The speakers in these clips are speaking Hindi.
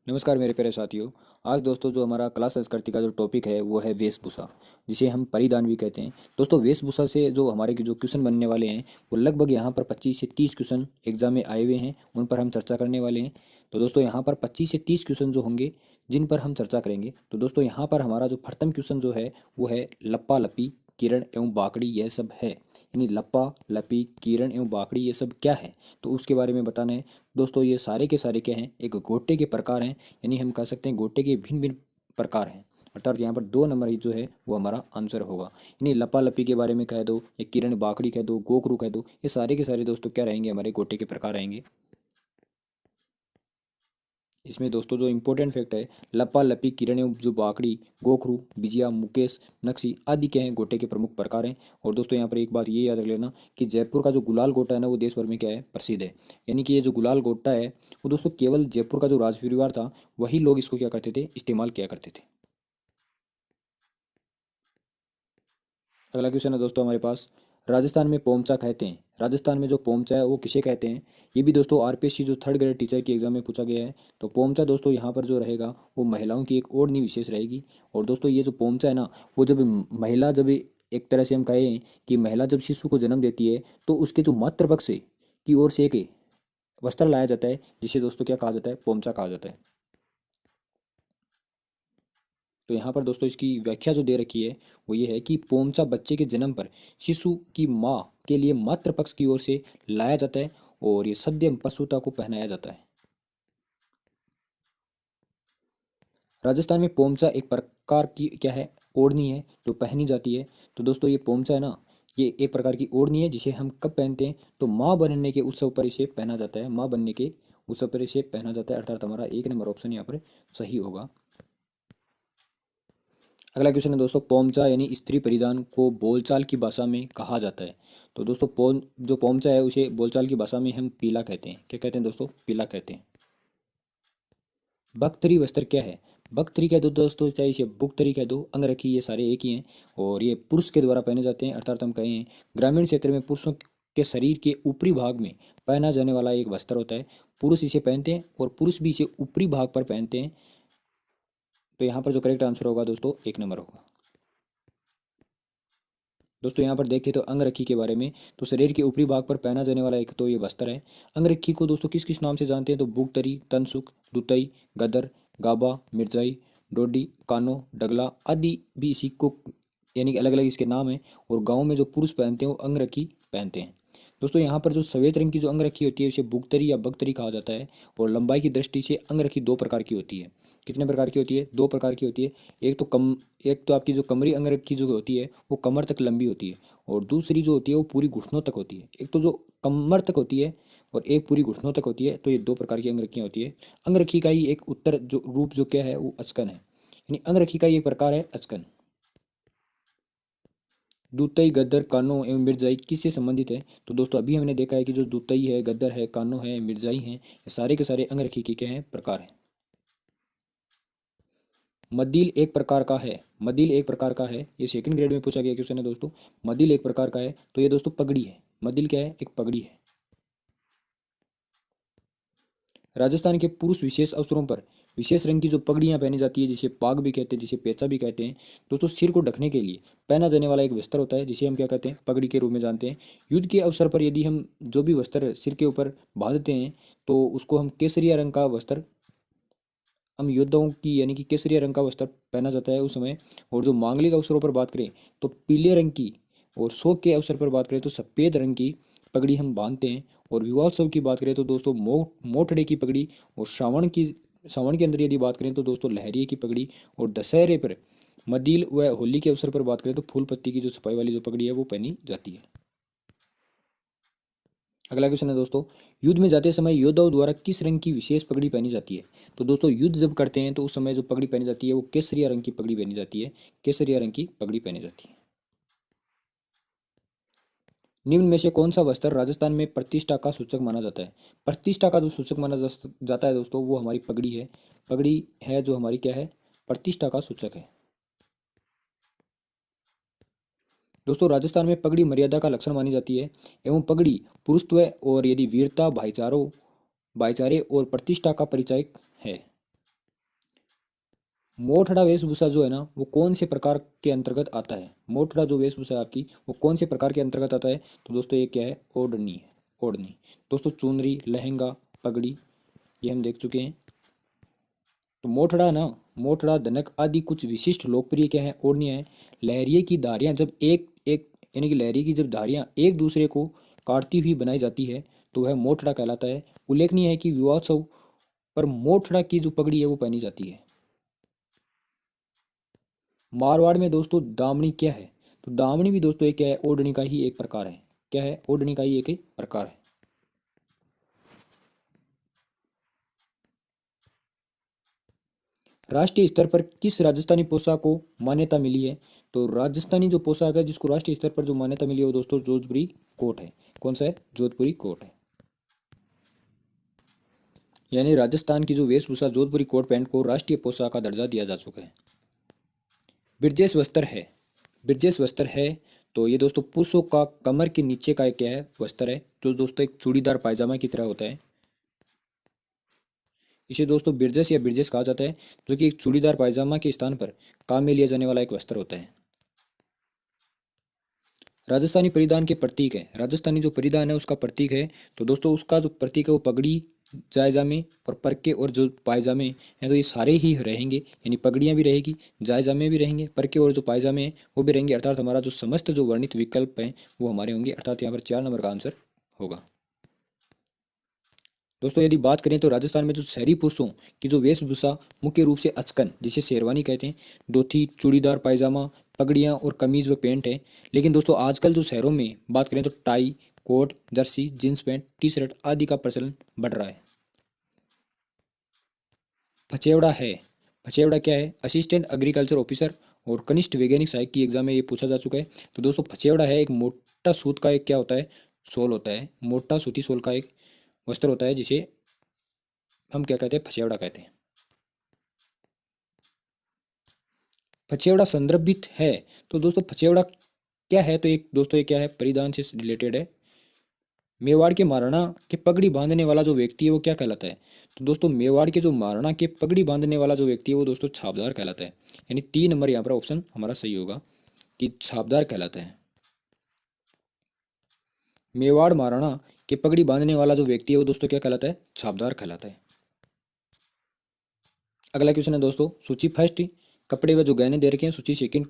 नमस्कार मेरे प्यारे साथियों। आज दोस्तों जो हमारा कला संस्कृति का जो टॉपिक है वो है वेशभूषा, जिसे हम परिधान भी कहते हैं। दोस्तों वेशभूषा से जो हमारे जो क्वेश्चन बनने वाले हैं वो लगभग यहाँ पर 25 से 30 क्वेश्चन एग्जाम में आए हुए हैं, उन पर हम चर्चा करने वाले हैं। तो दोस्तों यहाँ पर 25 से 30 क्वेश्चन जो होंगे जिन पर हम चर्चा करेंगे। तो दोस्तों यहाँ पर हमारा जो प्रथम क्वेश्चन जो है वो है लप्पा लपी किरण एवं बाकड़ी यह सब है, यानी लप्पा लपी किरण एवं बाकड़ी ये सब क्या है, तो उसके बारे में बताना है। दोस्तों ये सारे के सारे क्या हैं, एक गोटे के प्रकार हैं, यानी हम कह सकते हैं गोटे के भिन्न भिन्न प्रकार हैं। अर्थात यहाँ पर 2 नंबर ही जो है वो हमारा आंसर होगा। यानी लपा लपी के बारे में कह दो या किरण बाकड़ी कह दो गोकरू कह दो, ये सारे के सारे दोस्तों क्या रहेंगे, हमारे गोटे के प्रकार रहेंगे। इसमें दोस्तों जो इंपॉर्टेंट फैक्ट है, लपा लपी किरण एवं जो बाकड़ी गोखरू बिजिया मुकेश नक्शी आदि क्या हैं, गोटे के प्रमुख प्रकार हैं। और दोस्तों यहाँ पर एक बात ये याद रख लेना कि जयपुर का जो गुलाल गोटा है ना वो देश भर में क्या है, प्रसिद्ध है। यानी कि ये जो गुलाल गोटा है वो दोस्तों केवल जयपुर का जो राज परिवार था वही लोग इसको क्या करते थे, इस्तेमाल किया करते थे। अगला क्वेश्चन है दोस्तों हमारे पास, राजस्थान में पोमचा कहते हैं। राजस्थान में जो पोमचा है वो किसे कहते हैं, ये भी दोस्तों आरपीएससी जो थर्ड ग्रेड टीचर की एग्जाम में पूछा गया है। तो पोमचा दोस्तों यहाँ पर जो रहेगा वो महिलाओं की एक और नहीं विशेष रहेगी। और दोस्तों ये जो पोमचा है ना वो जब महिला जब एक तरह से हम कहें कि महिला जब शिशु को जन्म देती है तो उसके जो मातृपक्ष से की ओर से एक वस्त्र लाया जाता है, जिसे दोस्तों क्या कहा जाता है, पोमचा कहा जाता है। तो यहाँ पर दोस्तों इसकी व्याख्या जो दे रखी है वो ये है कि पोमचा बच्चे के जन्म पर शिशु की माँ के लिए मातृपक्ष की ओर से लाया जाता है और ये सद्य प्रसूता को पहनाया जाता है। राजस्थान में पोमचा एक प्रकार की क्या है, ओढ़नी है जो पहनी जाती है। तो दोस्तों ये पोमचा है ना, ये एक प्रकार की ओढ़नी है जिसे हम कब पहनते हैं, तो माँ बनने के उत्सव पर इसे पहना जाता है। माँ बनने के उत्सव पर इसे पहना जाता है, अर्थात हमारा 1 नंबर ऑप्शन यहाँ पर सही होगा। अगला क्वेश्चन है दोस्तों, पोमचा यानी स्त्री परिधान को बोलचाल की भाषा में कहा जाता है। तो दोस्तों जो पोमचा है उसे बोलचाल की भाषा में हम पीला कहते हैं। क्या कहते हैं दोस्तों, पीला कहते हैं। बख्तरी वस्त्र क्या है, बख्तरी कह दो दोस्तों चाहे इसे बुख्तरी कह दो, अंगरखी, ये सारे एक ही हैं और ये पुरुष के द्वारा पहने जाते हैं। अर्थात हम कहें ग्रामीण क्षेत्र में पुरुषों के शरीर के ऊपरी भाग में पहना जाने वाला एक वस्त्र होता है। पुरुष इसे पहनते हैं और पुरुष भी इसे ऊपरी भाग पर पहनते हैं। तो यहाँ पर जो करेक्ट आंसर होगा दोस्तों 1 नंबर होगा। दोस्तों यहाँ पर देखें तो अंगरखी के बारे में, तो शरीर के ऊपरी भाग पर पहना जाने वाला एक तो ये वस्त्र है। अंगरखी को दोस्तों किस किस नाम से जानते हैं, तो बुगतरी, तनसुख, दुतई, गदर, गाबा, मिर्जाई, डोडी, कानो, डगला आदि भी इसी को, यानी कि अलग अलग इसके नाम हैं। और गाँव में जो पुरुष पहनते हैं वो अंगरखी पहनते हैं। दोस्तों यहाँ पर जो सफ़ेद रंग की जो अंगरखी होती है उसे बुगतरी या बगतरी कहा जाता है। और लंबाई की दृष्टि से अंगरखी 2 प्रकार की होती है। कितने प्रकार की होती है, 2 प्रकार की होती है। एक तो आपकी जो कमरी अंगरखी जो होती है वो कमर तक लंबी होती है, और दूसरी जो होती है वो पूरी घुटनों तक होती है। एक तो जो कमर तक होती है और एक पूरी घुटनों तक होती है। तो ये 2 प्रकार की अंगरखियाँ होती है। अंगरखी का ही एक उत्तर जो रूप जो क्या है वो अचकन है, यानी अंगरखी का ये प्रकार है अचकन। दूतई, गद्दर, कानो एवं मिर्जाई किससे संबंधित है, तो दोस्तों अभी हमने देखा है कि जो दूतई है, गद्दर है, कानो है, मिर्जाई हैं, ये सारे के सारे अंगरखी के क्या हैं, प्रकार हैं। मद्दिल एक प्रकार का है, मद्दिल एक प्रकार का है, ये सेकंड ग्रेड में पूछा गया क्वेश्चन है दोस्तों। मद्दिल एक प्रकार का है, तो ये दोस्तों पगड़ी है। मद्दिल क्या है, एक पगड़ी है। राजस्थान के पुरुष विशेष अवसरों पर विशेष रंग की जो पगड़ियाँ पहनी जाती है, जिसे पाग भी कहते हैं, जिसे पेचा भी कहते हैं। दोस्तों सिर को ढकने के लिए पहना जाने वाला एक वस्त्र होता है जिसे हम क्या कहते हैं, पगड़ी के रूप में जानते हैं। युद्ध के अवसर पर यदि हम जो भी वस्त्र सिर के ऊपर बांधते हैं तो उसको हम केसरिया रंग का वस्त्र, हम योद्धाओं की यानी कि केसरिया रंग का वस्त्र पहना जाता है उस समय। और जो मांगलिक अवसरों पर बात करें तो पीले रंग की, और शोक के अवसर पर बात करें तो सफ़ेद रंग की पगड़ी हम बांधते हैं। और विवाहोत्सव की बात करें तो दोस्तों मोठड़े की पगड़ी, और श्रावण के अंदर यदि बात करें तो दोस्तों लहरिये की पगड़ी, और दशहरे पर मदील व होली के अवसर पर बात करें तो फूल पत्ती की जो सफाई वाली जो पगड़ी है वो पहनी जाती है। अगला क्वेश्चन है दोस्तों, युद्ध में जाते समय योद्धाओं द्वारा किस रंग की विशेष पगड़ी पहनी जाती है। तो दोस्तों युद्ध जब करते हैं तो उस समय जो पगड़ी पहनी जाती है वो केसरिया रंग की पगड़ी पहनी जाती है। केसरिया रंग की पगड़ी पहनी जाती है। निम्न में से कौन सा वस्त्र राजस्थान में प्रतिष्ठा का सूचक माना जाता है। प्रतिष्ठा का जो सूचक माना जाता है दोस्तों वो हमारी पगड़ी है। पगड़ी है जो हमारी क्या है, प्रतिष्ठा का सूचक है। दोस्तों राजस्थान में पगड़ी मर्यादा का लक्षण मानी जाती है, एवं पगड़ी पुरुषत्व और यदि वीरता, भाईचारे और प्रतिष्ठा का परिचायक है। मोठड़ा वेशभूषा जो है ना वो कौन से प्रकार के अंतर्गत आता है? मोठड़ा जो वेशभूषा है आपकी वो कौन से प्रकार के अंतर्गत आता है? तो दोस्तों ये क्या है? ओढ़नी है। ओढ़नी दोस्तों चुनरी, लहंगा, पगड़ी, ये हम देख चुके हैं। तो मोठड़ा ना, मोठड़ा, धनक आदि कुछ विशिष्ट लोकप्रिय क्या है? ओढ़नियां हैं। लहरिये की धारियां जब एक एक यानी कि लहरिये की जब धारियां एक दूसरे को काटती हुई बनाई जाती है तो वह मोठड़ा कहलाता है। उल्लेखनीय है कि विवाहोत्सव पर मोठड़ा की जो पगड़ी है वो पहनी जाती है। मारवाड़ में दोस्तों दामनी क्या है? तो दामनी भी दोस्तों एक क्या है? ओढ़नी का ही एक प्रकार है। क्या है? ओढ़नी का ही एक प्रकार है। राष्ट्रीय स्तर पर किस राजस्थानी पोशाक को मान्यता मिली है? तो राजस्थानी जो पोशाक है जिसको राष्ट्रीय स्तर पर जो मान्यता मिली है वो दोस्तों जोधपुरी कोट है। कौन सा है? जोधपुरी कोट है। यानी राजस्थान की जो वेशभूषा जोधपुरी कोट पैंट को राष्ट्रीय पोशाक का दर्जा दिया जा चुका है। ब्रजेश वस्त्र है। ब्रजेश वस्त्र है तो ये दोस्तों पुरुषों का कमर के नीचे का एक क्या है? वस्त्र है जो दोस्तों एक चूड़ीदार पायजामा की तरह होता है। इसे दोस्तों ब्रजेश या ब्रजेश कहा जाता है जो कि एक चूड़ीदार पायजामा के स्थान पर काम में लिया जाने वाला एक वस्त्र होता है। राजस्थानी परिधान के प्रतीक है। राजस्थानी जो परिधान है उसका प्रतीक है तो दोस्तों उसका जो प्रतीक है वो पगड़ी, जायजामे और परके और जो पायजामे हैं तो ये सारे ही रहेंगे। यानी पगड़ियाँ भी रहेगी, जायजामे भी रहेंगे, परके और जो पायजामे हैं वो भी रहेंगे। अर्थात हमारा जो समस्त जो वर्णित विकल्प हैं वो हमारे होंगे। अर्थात यहाँ पर 4 नंबर का आंसर होगा। दोस्तों यदि बात करें तो राजस्थान में जो शहरी पुरुषों की जो वेशभूषा मुख्य रूप से अचकन जिसे शेरवानी कहते हैं, धोती, चूड़ीदार पायजामा, पगड़ियाँ और कमीज व पैंट है। लेकिन दोस्तों आजकल जो शहरों में बात करें तो tie, coat, jersey, jeans pant, T shirt आदि का प्रचलन बढ़ रहा है। पचेवड़ा है। पचेवड़ा क्या है? असिस्टेंट एग्रीकल्चर ऑफिसर और कनिष्ठ वैज्ञानिक सहायक की एग्जाम में ये पूछा जा चुका है। तो दोस्तों पचेवड़ा है एक मोटा सूत का एक क्या होता है? सोल होता है। मोटा सूती सोल का एक वस्त्र होता है जिसे हम क्या कहते हैं? पचेवड़ा कहते हैं। पचेवड़ा संदर्भित है तो दोस्तों पचेवड़ा क्या है? तो एक दोस्तों ये क्या है? परिधान से रिलेटेड है। मेवाड़ के महाराणा के पगड़ी बांधने वाला जो व्यक्ति है वो क्या कहलाता है? तो दोस्तों मेवाड़ के जो महाराणा के पगड़ी बांधने वाला जो व्यक्ति है वो दोस्तों छापदार कहलाता है। यानी 3 नंबर यहाँ पर ऑप्शन हमारा सही होगा कि छापदार कहलाता है। मेवाड़ महाराणा के पगड़ी बांधने वाला जो व्यक्ति है वो दोस्तों क्या कहलाता है? छापदार कहलाता है। अगला क्वेश्चन है दोस्तों सूची फर्स्ट। कपड़े व जो गहने दे रखे हैं सूची सेकंड।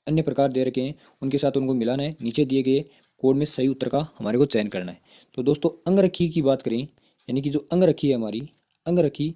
अन्य प्रकार दे रखे हैं उनके साथ उनको मिलाना है। नीचे दिए गए कोड में सही उत्तर का हमारे को चयन करना है। तो दोस्तों अंगरखी की बात करें यानी कि जो अंगरखी है हमारी, अंगरखी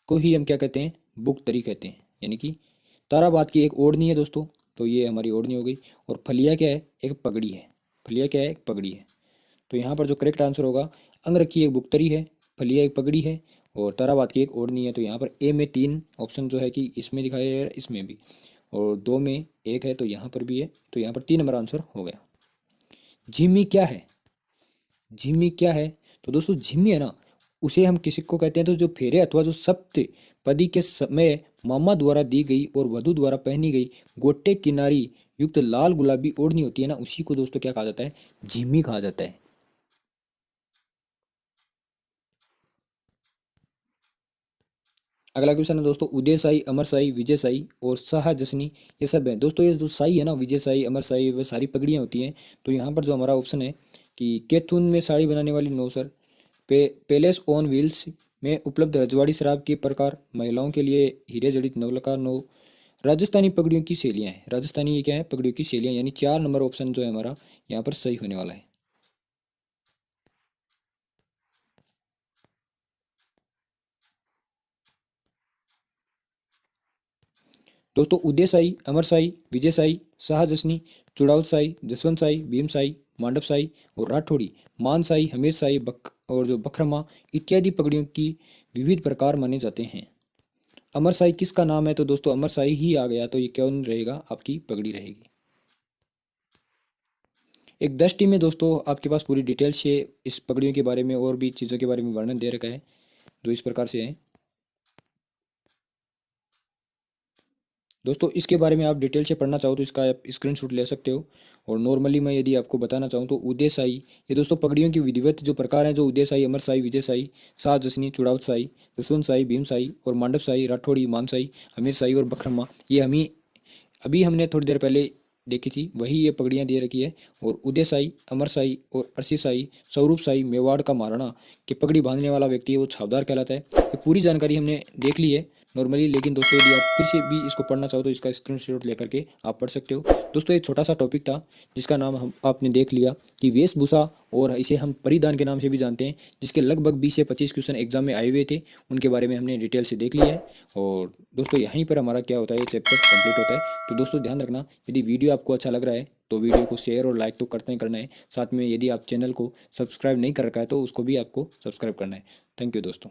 को ही हम क्या कहते हैं? बुकतरी कहते हैं। यानी कि ताराबाद की एक ओढ़नी है दोस्तों, तो ये हमारी ओढ़नी हो गई। और फलिया क्या है? एक पगड़ी है। फलिया क्या है? एक पगड़ी है। तो यहाँ पर जो करेक्ट आंसर होगा, अंगरखी एक बुकतरी है, फलिया एक पगड़ी है और ताराबाद की एक ओढ़नी है। तो यहाँ पर ए में 3 ऑप्शन जो है कि इसमें दिखाया गया है, इसमें भी, और 2 में 1 है तो यहाँ पर भी है। तो यहाँ पर 3 नंबर आंसर हो गया। झिम्मी क्या है? झिम्मी क्या है? तो दोस्तों झिम्मी है ना, उसे हम किसी को कहते हैं तो जो फेरे अथवा जो सप्त पदी के समय मामा द्वारा दी गई और वधु द्वारा पहनी गई गोटे किनारी युक्त लाल गुलाबी ओढ़नी होती है ना, उसी को दोस्तों क्या कहा जाता है? झिम्मी कहा जाता है। अगला क्वेश्चन है दोस्तों उदय साई, अमर साई, विजय साई और शाह जसनी ये सब है। दोस्तों ये जो साई है ना, विजय साई, अमर साई, वे सारी पगड़ियाँ होती हैं। तो यहाँ पर जो हमारा ऑप्शन है कि कैथून में साड़ी बनाने वाली नौसर, पैलेस ऑन व्हील्स में उपलब्ध रजवाड़ी शराब के प्रकार, महिलाओं के लिए हीरे जड़ित नवलखा नौ, राजस्थानी पगड़ियों की शैलियाँ हैं। राजस्थानी ये क्या है? पगड़ियों की शैलियाँ। यानी 4 नंबर ऑप्शन जो है हमारा यहाँ पर सही होने वाला है। दोस्तों उदय साई, अमर साई, विजय साई, शाहजसनी, चुड़ावल साई, जसवंत साई, भीम साई, मांडव साई और राठौड़ी, मान साई, हमीर साई, बक और जो बखरमा इत्यादि पगड़ियों की विविध प्रकार माने जाते हैं। अमर साई किसका नाम है? तो दोस्तों अमर साई ही आ गया तो ये कौन रहेगा? आपकी पगड़ी रहेगी। एक दृष्टि में दोस्तों आपके पास पूरी डिटेल से इस पगड़ियों के बारे में और भी चीज़ों के बारे में वर्णन दे रखा है जो इस प्रकार से है। दोस्तों इसके बारे में आप डिटेल से पढ़ना चाहो तो इसका आप स्क्रीनशॉट ले सकते हो। और नॉर्मली मैं यदि आपको बताना चाहूँ तो उदयशाही, ये दोस्तों पगड़ियों की विधिवत जो प्रकार हैं, जो उदयशाही, अमरशाही, विजयशाही, शाहजसनी, चुड़ावतशाही, जसवंतशाही, भीमशाही और मांडवशाही, राठौड़ी, मानशाही, हमीरशाही और बखरम्मा, ये अभी हमने थोड़ी देर पहले देखी थी, वही ये पगड़ियाँ दे रखी है। और उदयशाही, अमरशाही और अरसीशाही, स्वरूपशाही, मेवाड़ का महाराणा के पगड़ी बांधने वाला व्यक्ति है वो छावदार कहलाता है। ये पूरी जानकारी हमने देख ली है नॉर्मली, लेकिन दोस्तों यदि आप फिर से भी इसको पढ़ना चाहो तो इसका स्क्रीनशॉट लेकर के आप पढ़ सकते हो। दोस्तों एक छोटा सा टॉपिक था जिसका नाम हम आपने देख लिया कि वेशभूषा, और इसे हम परिधान के नाम से भी जानते हैं, जिसके लगभग 20 से 25 क्वेश्चन एग्जाम में आए हुए थे, उनके बारे में हमने डिटेल से देख लिया है। और दोस्तों यहीं पर हमारा क्या होता है, ये चैप्टर कंप्लीट होता है। तो दोस्तों ध्यान रखना, यदि वीडियो आपको अच्छा लग रहा है तो वीडियो को शेयर और लाइक तो करते ही करना है, साथ में यदि आप चैनल को सब्सक्राइब नहीं कर रखा है तो उसको भी आपको सब्सक्राइब करना है। थैंक यू दोस्तों।